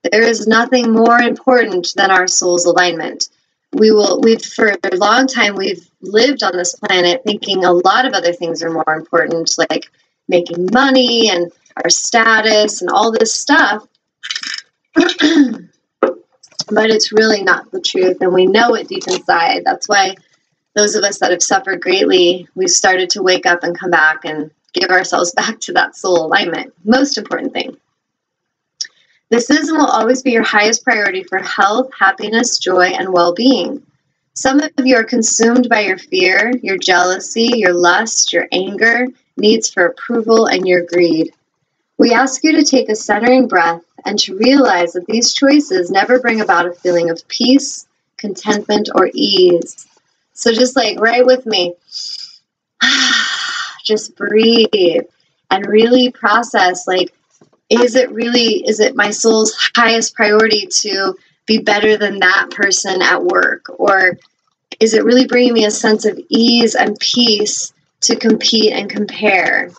There is nothing more important than our soul's alignment. We've for a long time, we've lived on this planet thinking a lot of other things are more important, like making money and our status and all this stuff. But it's really not the truth, and we know it deep inside. That's why those of us that have suffered greatly, we've started to wake up and come back and give ourselves back to that soul alignment. Most important thing. This is and will always be your highest priority for health, happiness, joy, and well-being. Some of you are consumed by your fear, your jealousy, your lust, your anger, needs for approval, and your greed. We ask you to take a centering breath and to realize that these choices never bring about a feeling of peace, contentment, or ease. So just like right with me, just breathe and really process, like, is it my soul's highest priority to be better than that person at work? Or is it really bringing me a sense of ease and peace to compete and compare?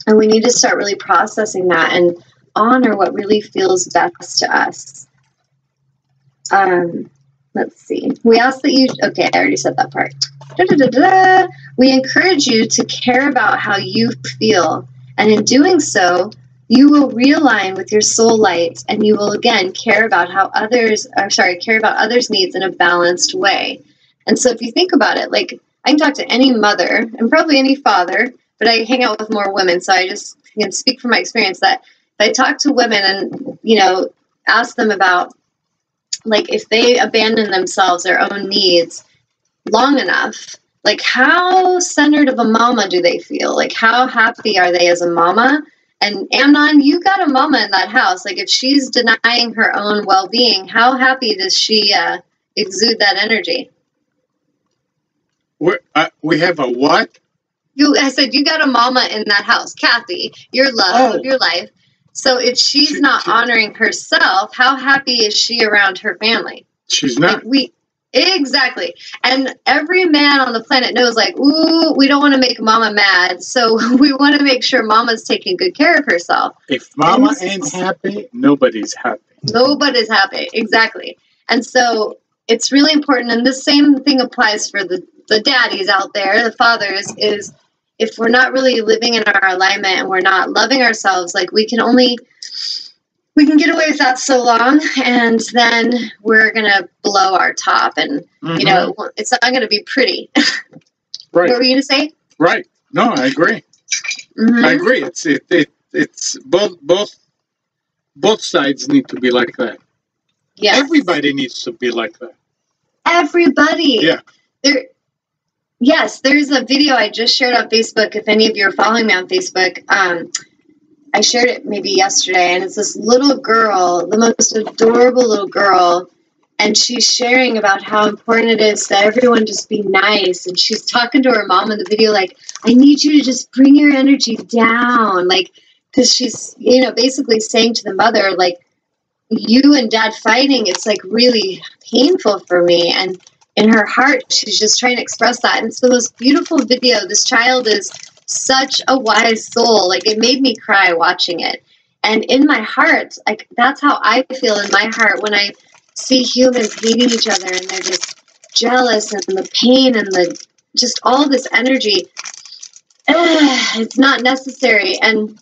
And we need to start really processing that and honor what really feels best to us. Let's see. We ask that you, okay, I already said that part. We encourage you to care about how you feel. And in doing so, you will realign with your soul light, and you will again care about others' needs in a balanced way. And so if you think about it, like, I can talk to any mother and probably any father, but I hang out with more women, so I just can speak from my experience that if I talk to women and, ask them about, like, if they abandon themselves, their own needs long enough, like, how centered of a mama do they feel? Like, how happy are they as a mama? And Amnon, you got a mama in that house. Like, if she's denying her own well-being, how happy does she exude that energy? We have a what? I said, you got a mama in that house, Kathy, your love of your life. So if she's not honoring herself, how happy is she around her family? She's not. Exactly. And every man on the planet knows, like, ooh, we don't want to make mama mad. So we want to make sure mama's taking good care of herself. If mama ain't happy, nobody's happy. Nobody's happy. Exactly. And so it's really important. And the same thing applies for the daddies out there, the fathers, is if we're not really living in our alignment and we're not loving ourselves, like, we can get away with that so long, and then we're going to blow our top, and, it's not going to be pretty. Right. What were you going to say? Right. No, I agree. Mm-hmm. I agree. It's both sides need to be like that. Yeah. Everybody needs to be like that. Everybody. Yeah. Yes, there's a video I just shared on Facebook. If any of you are following me on Facebook, I shared it maybe yesterday, and it's this little girl, the most adorable little girl, and she's sharing about how important it is that everyone just be nice, and she's talking to her mom in the video like, I need you to just bring your energy down, like, because she's, basically saying to the mother, like, you and dad fighting, it's, like, really painful for me, and in her heart, she's just trying to express that, and it's the most beautiful video. This child is such a wise soul. Like, it made me cry watching it. And in my heart, like, that's how I feel in my heart when I see humans hating each other and they're just jealous, and the pain and just all this energy. It's not necessary. And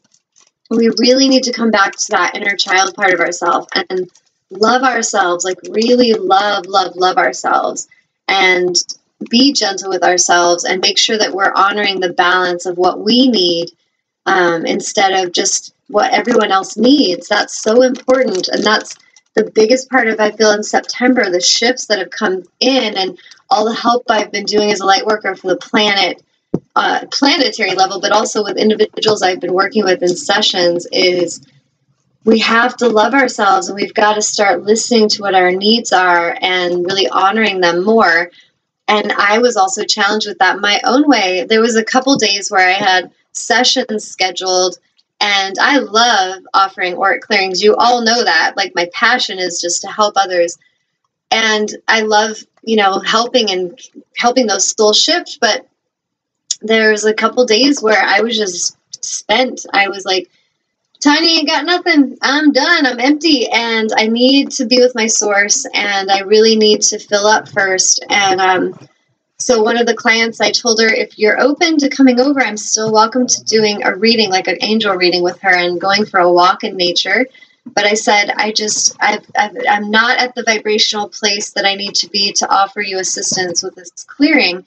we really need to come back to that inner child part of ourselves and love ourselves, like, really love ourselves, and be gentle with ourselves, and make sure that we're honoring the balance of what we need instead of just what everyone else needs. That's so important. And that's the biggest part of, I feel, in September, the shifts that have come in and all the help I've been doing as a light worker for the planet, planetary level, but also with individuals I've been working with in sessions, is we have to love ourselves, and we've got to start listening to what our needs are and really honoring them more. And I was also challenged with that my own way. There was a couple days where I had sessions scheduled, and I love offering auric clearings. You all know that. Like, my passion is just to help others. And I love, helping those soul shift. But there was a couple days where I was just spent. I was like Tanya ain't got nothing. I'm done. I'm empty, and I need to be with my source, and I really need to fill up first. And so one of the clients, I told her, if you're open to coming over, I'm still welcome to doing a reading, like an angel reading with her and going for a walk in nature. But I said, I'm not at the vibrational place that I need to be to offer you assistance with this clearing.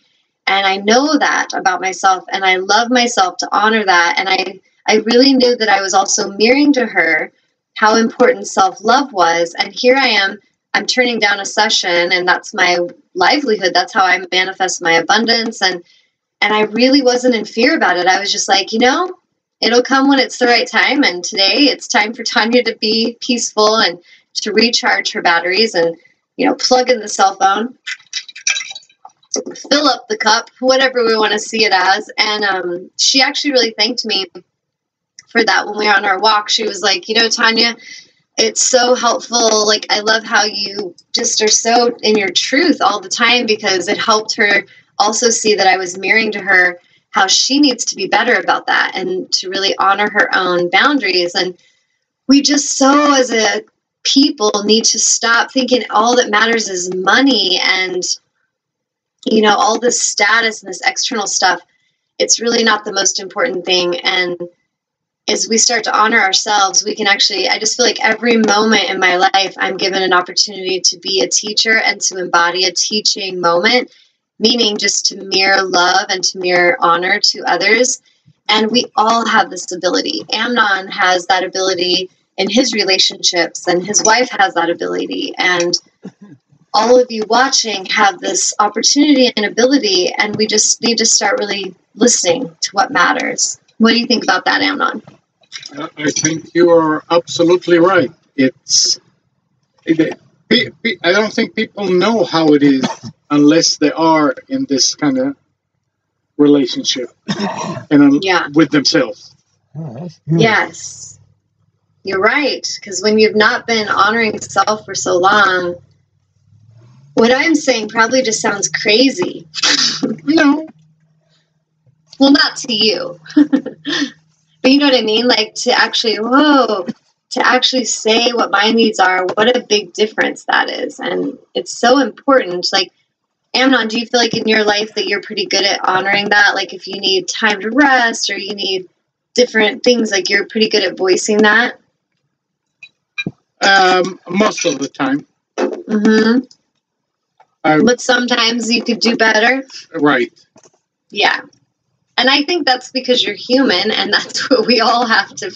And I know that about myself, and I love myself to honor that. And I really knew that I was also mirroring to her how important self-love was. And here I am, I'm turning down a session, and that's my livelihood. That's how I manifest my abundance. And I really wasn't in fear about it. I was just like, it'll come when it's the right time. And today it's time for Tanya to be peaceful and to recharge her batteries and, plug in the cell phone, fill up the cup, whatever we want to see it as. And she actually really thanked me for that when we were on our walk. She was like, Tanya, it's so helpful. Like, I love how you just are so in your truth all the time, because it helped her also see that I was mirroring to her how she needs to be better about that and to really honor her own boundaries. And we just as a people need to stop thinking all that matters is money and, all this status and this external stuff. It's really not the most important thing. And as we start to honor ourselves, we can actually, I just feel like every moment in my life, I'm given an opportunity to be a teacher and to embody a teaching moment, meaning just to mirror love and to mirror honor to others. And we all have this ability. Amnon has that ability in his relationships, and his wife has that ability. And all of you watching have this opportunity and ability, and we just need to start really listening to what matters. What do you think about that, Amnon? I think you are absolutely right. I don't think people know how it is unless they are in this kind of relationship and with themselves. Yes, you're right. Because when you've not been honoring self for so long, what I'm saying probably just sounds crazy. No. Well, not to you. But you know what I mean? Like, to actually say what my needs are, what a big difference that is. And it's so important. Like, Amnon, do you feel like in your life that you're pretty good at honoring that? Like, if you need time to rest or you need different things, like, you're pretty good at voicing that? Most of the time. Mm-hmm. But sometimes you could do better? Right. Yeah. And I think that's because you're human, and that's what we all have to,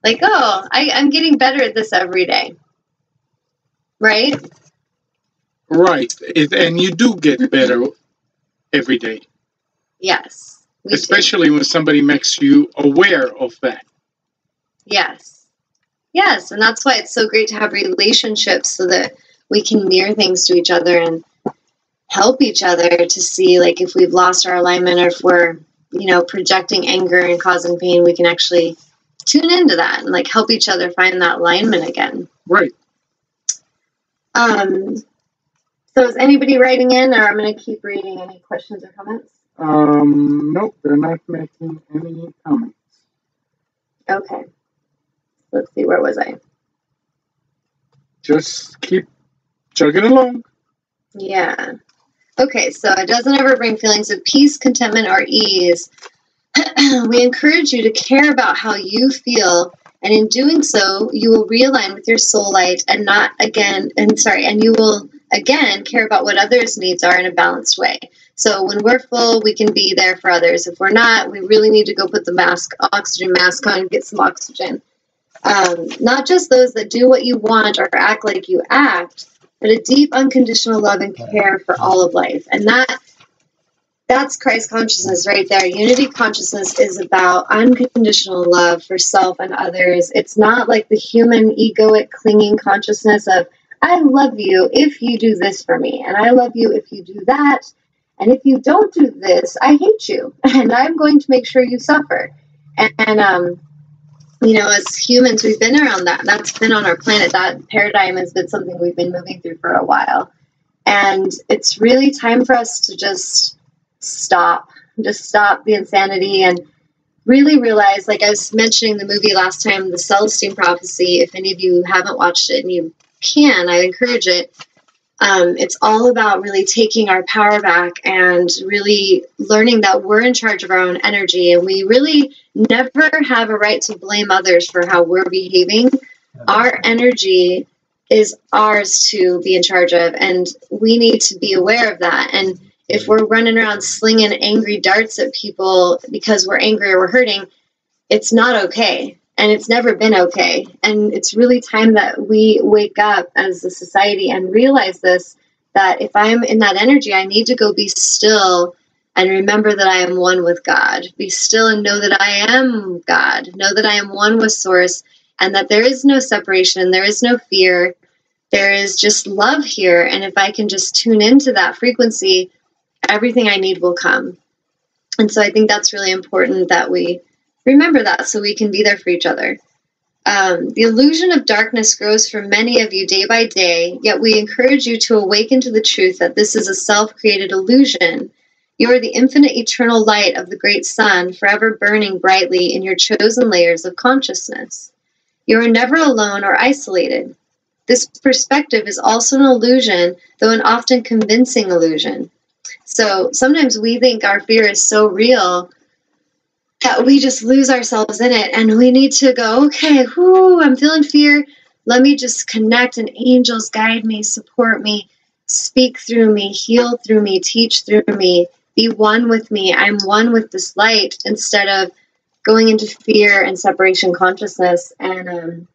like, I'm getting better at this every day. Right? Right. And you do get better every day. Yes. Especially when somebody makes you aware of that. Yes. Yes. And that's why it's so great to have relationships, so that we can mirror things to each other and help each other to see, like, if we've lost our alignment, or if we're, projecting anger and causing pain, we can actually tune into that and, like, help each other find that alignment again. Right. So is anybody writing in, or I'm going to keep reading? Any questions or comments? Nope, they're not making any comments. Okay. Let's see, where was I? Just keep chugging along. Yeah. Okay, so it doesn't ever bring feelings of peace, contentment, or ease. We encourage you to care about how you feel, and in doing so, you will realign with your soul light and you will again care about what others' needs are in a balanced way. So when we're full, we can be there for others. If we're not, we really need to go put the oxygen mask on and get some oxygen. Not just those that do what you want or act like you act, but a deep unconditional love and care for all of life. And that's Christ consciousness right there. Unity consciousness is about unconditional love for self and others. It's not like the human egoic clinging consciousness of, I love you if you do this for me, and I love you if you do that, and if you don't do this, I hate you, and I'm going to make sure you suffer. And as humans, we've been around that. That's been on our planet. That paradigm has been something we've been moving through for a while. And it's really time for us to just stop the insanity and really realize, like I was mentioning the movie last time, The Celestine Prophecy. If any of you haven't watched it and you can, I encourage it. It's all about really taking our power back and really learning that we're in charge of our own energy, and we really never have a right to blame others for how we're behaving. Our energy is ours to be in charge of, and we need to be aware of that. And if we're running around slinging angry darts at people because we're angry or we're hurting, it's not okay. And it's never been okay. And it's really time that we wake up as a society and realize this, that if I'm in that energy, I need to go be still and remember that I am one with God. Be still and know that I am God. Know that I am one with Source, and that there is no separation. There is no fear. There is just love here. And if I can just tune into that frequency, everything I need will come. And so I think that's really important that we remember that, so we can be there for each other. The illusion of darkness grows for many of you day by day, yet we encourage you to awaken to the truth that this is a self-created illusion. You are the infinite eternal light of the great sun, forever burning brightly in your chosen layers of consciousness. You are never alone or isolated. This perspective is also an illusion, though an often convincing illusion. So sometimes we think our fear is so real that we just lose ourselves in it, and we need to go, okay, I'm feeling fear. Let me just connect, and angels guide me, support me, speak through me, heal through me, teach through me, be one with me. I'm one with this light, instead of going into fear and separation consciousness and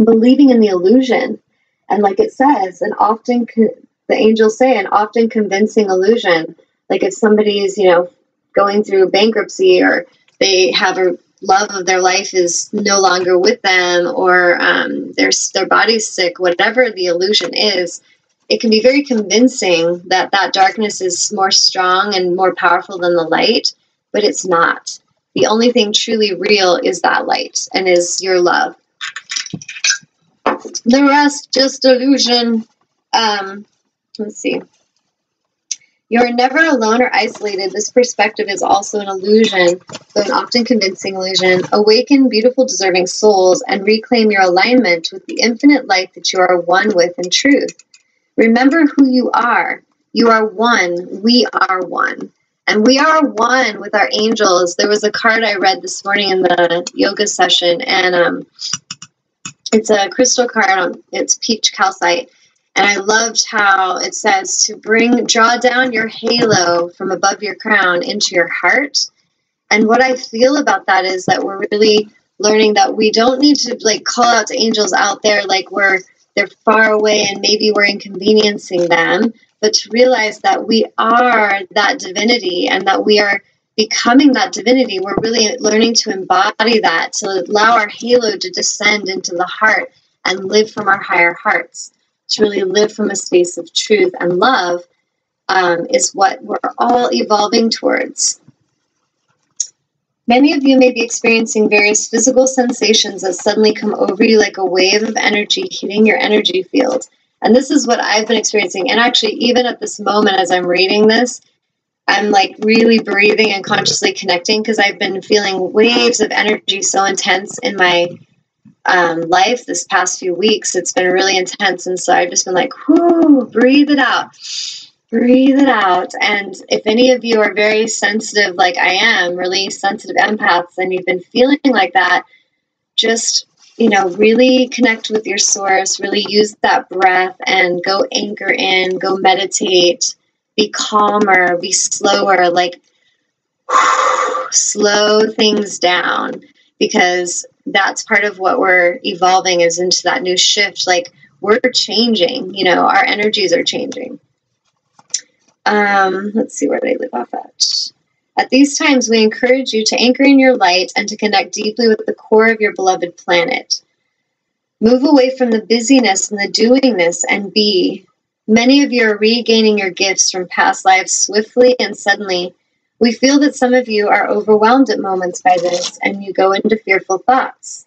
believing in the illusion. And like it says, and often the angels say, an often convincing illusion. Like if somebody is, going through bankruptcy, or they have a love of their life is no longer with them, or their body's sick, whatever the illusion is, it can be very convincing that that darkness is more strong and more powerful than the light, but it's not. The only thing truly real is that light, and is your love. The rest, just illusion. Let's see. You are never alone or isolated. This perspective is also an illusion, though an often convincing illusion. Awaken, beautiful, deserving souls, and reclaim your alignment with the infinite light that you are one with in truth. Remember who you are. You are one. We are one. And we are one with our angels. There was a card I read this morning in the yoga session, and it's a crystal card. It's peach calcite. And I loved how it says to draw down your halo from above your crown into your heart. And what I feel about that is that we're really learning that we don't need to call out to angels out there like they're far away and maybe we're inconveniencing them, but to realize that we are that divinity and that we are becoming that divinity. We're really learning to embody that, to allow our halo to descend into the heart and live from our higher hearts. To really live from a space of truth and love is what we're all evolving towards. Many of you may be experiencing various physical sensations that suddenly come over you like a wave of energy hitting your energy field. And this is what I've been experiencing. And actually, even at this moment, as I'm reading this, I'm really breathing and consciously connecting, because I've been feeling waves of energy so intense in my life this past few weeks. It's been really intense, and so I've just been breathe it out, and if any of you are very sensitive like I am, really sensitive empaths, and you've been feeling like that, just really connect with your source, really use that breath and go anchor in, go meditate, be calmer, be slower, slow things down, because that's part of what we're evolving is into that new shift. We're changing, our energies are changing. Let's see where they leave off at. At these times, we encourage you to anchor in your light and to connect deeply with the core of your beloved planet. Move away from the busyness and the doingness and be. Many of you are regaining your gifts from past lives swiftly and suddenly. We feel that some of you are overwhelmed at moments by this, and you go into fearful thoughts.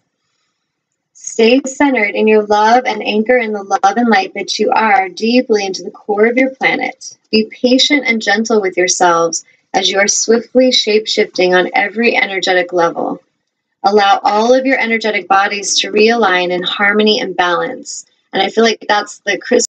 Stay centered in your love and anchor in the love and light that you are deeply into the core of your planet. Be patient and gentle with yourselves as you are swiftly shape-shifting on every energetic level. Allow all of your energetic bodies to realign in harmony and balance. And I feel like that's the crystal